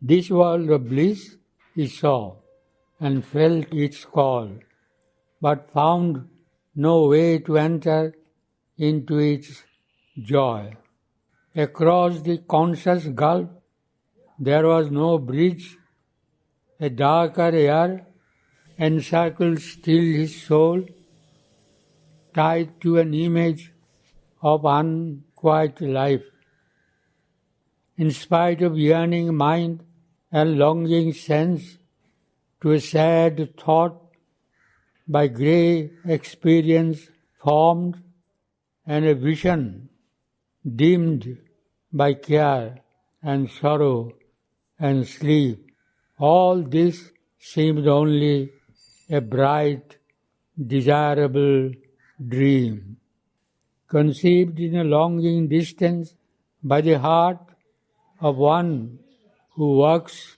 This world of bliss he saw, and felt its call, but found no way to enter into its joy. Across the conscious gulf there was no bridge, a darker air encircled still his soul, tied to an image of unquiet life. In spite of yearning mind and longing sense, to a sad thought by grey experience formed, and a vision dimmed by care and sorrow and sleep, all this seemed only a bright, desirable dream, conceived in a longing distance by the heart of one who works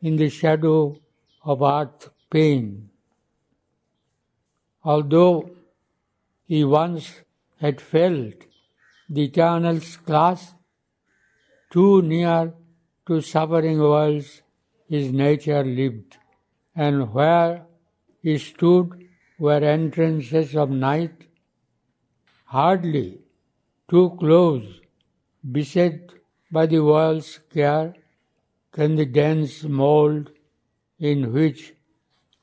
in the shadow of earth's pain. Although he once had felt the eternal's clasp, too near to suffering worlds his nature lived, and where he stood were entrances of night, hardly too close, beset by the world's care, can the dense mould in which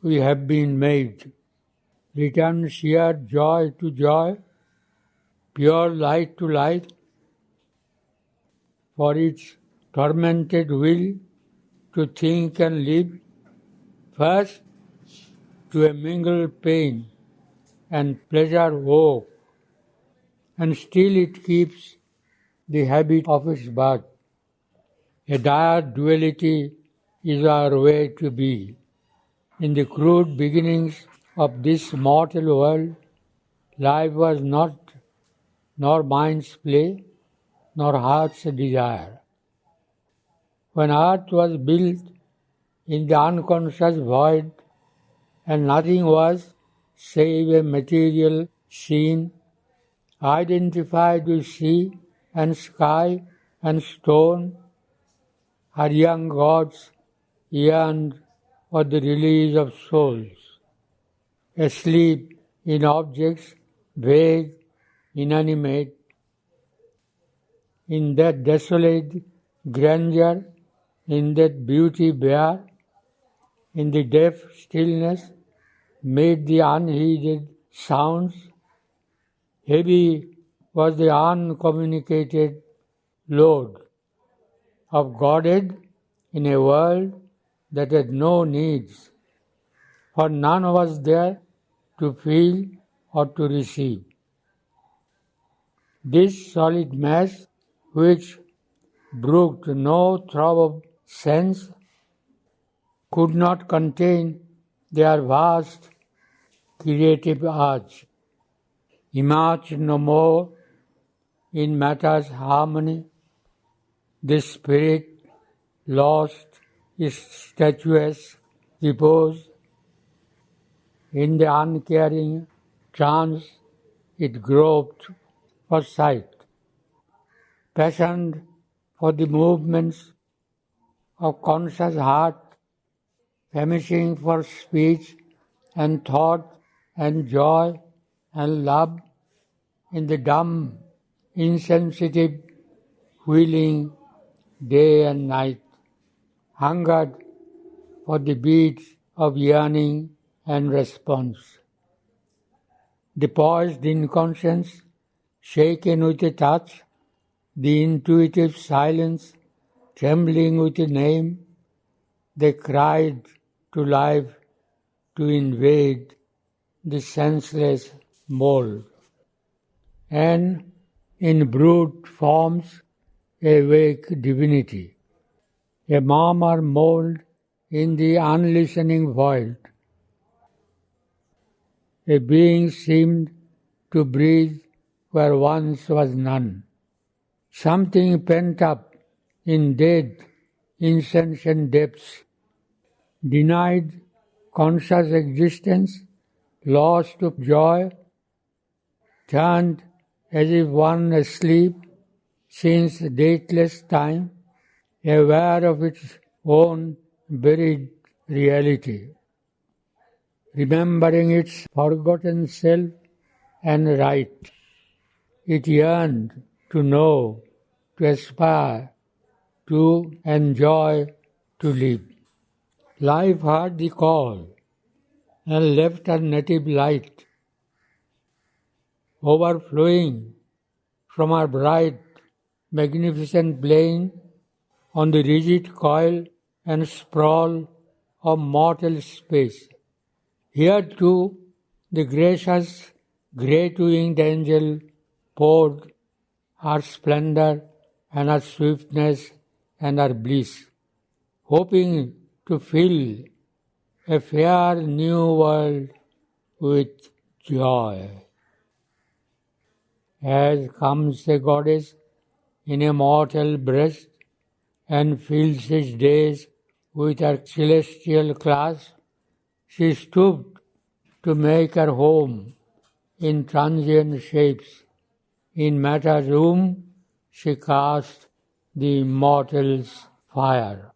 we have been made return sheer joy to joy, pure light to light, for its tormented will to think and live, first to a mingled pain and pleasure woke, and still it keeps the habit of its birth. A dire duality is our way to be. In the crude beginnings of this mortal world, life was not nor mind's play, nor heart's desire. When earth was built in the unconscious void, and nothing was save a material scene, identified with sea and sky and stone, our young gods yearned for the release of souls, asleep in objects vague, inanimate. In that desolate grandeur, in that beauty bare, in the deaf stillness, made the unheeded sounds. Heavy was the uncommunicated load of Godhead in a world that had no needs, for none was there to feel or to receive. This solid mass, which brooked no throb of sense, could not contain their vast creative urge, emerged no more in matter's harmony. The spirit lost its statuesque repose. In the uncaring trance it groped for sight, passioned for the movements of conscious heart, famishing for speech and thought and joy and love, in the dumb, insensitive wheeling day and night, hungered for the beats of yearning and response. The poised inconscience, shaken with a touch, the intuitive silence, trembling with a name, they cried to life to invade the senseless mold. And in brute forms awake divinity, a murmur mold in the unlistening void. A being seemed to breathe where once was none. Something pent up in dead, insentient depths, denied conscious existence, lost of joy, turned as if one asleep since dateless time, aware of its own buried reality. Remembering its forgotten self and right, it yearned to know, to aspire, to enjoy, to live. Life heard the call and left her native light, overflowing from her bright, magnificent plain on the rigid coil and sprawl of mortal space. Here too the gracious, great-winged angel poured her splendor and her swiftness and her bliss, hoping to fill a fair new world with joy. As comes a goddess in a mortal breast and fills his days with her celestial class, she stooped to make her home in transient shapes. In matter's room she cast the immortal's fire.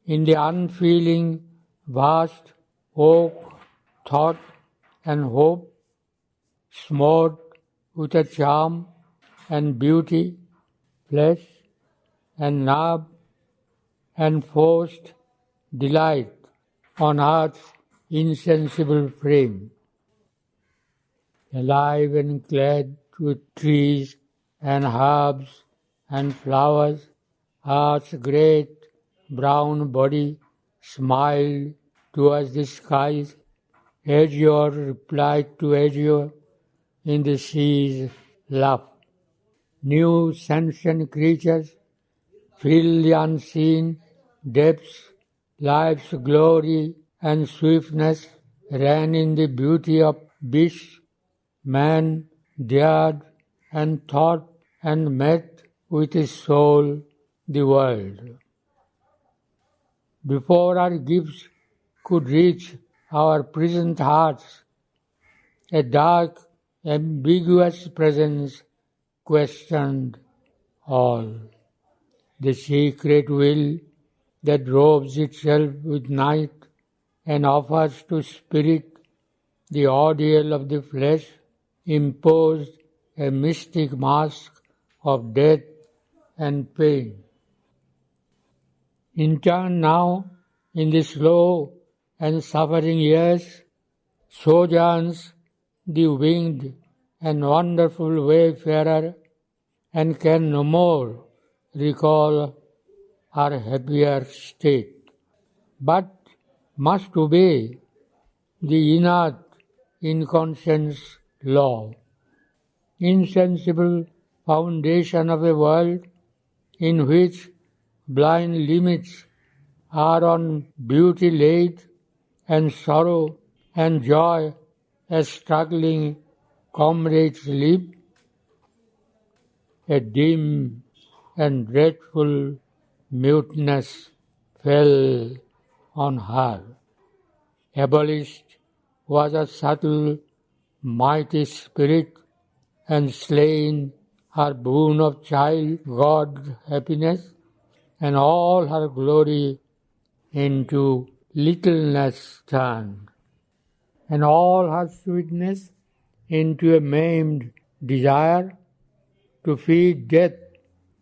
In the unfeeling vast oak, thought and hope smote with a charm and beauty, flesh and nerve and forced delight on earth's insensible frame. Alive and clad with trees and herbs and flowers, earth's great brown body smiled towards the skies. Azure replied to azure in the sea's laugh. New sentient creatures fill the unseen depths. Life's glory and swiftness ran in the beauty of beasts. Man dared and thought and met with his soul the world. Before our gifts could reach our prisoned hearts, a dark, ambiguous presence questioned all. The secret will that robes itself with night and offers to spirit the ordeal of the flesh imposed a mystic mask of death and pain. In turn now, in the slow and suffering years, sojourns the winged and wonderful wayfarer and can no more recall our happier state, but must obey the inert inconscience law, insensible foundation of a world in which blind limits are on beauty laid and sorrow and joy as struggling comrades live. A dim and dreadful muteness fell on her. Abolished was a subtle, mighty spirit, and slain her boon of child God happiness, and all her glory into littleness turned, and all her sweetness into a maimed desire. To feed death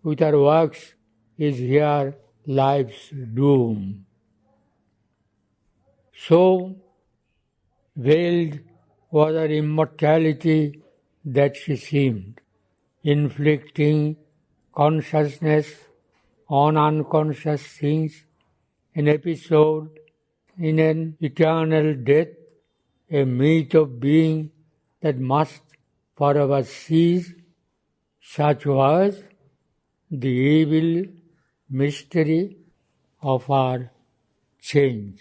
with her works is here life's doom. So veiled was her immortality that she seemed, inflicting consciousness on unconscious things, an episode in an eternal death, a myth of being that must forever cease. Such was the evil mystery of our change.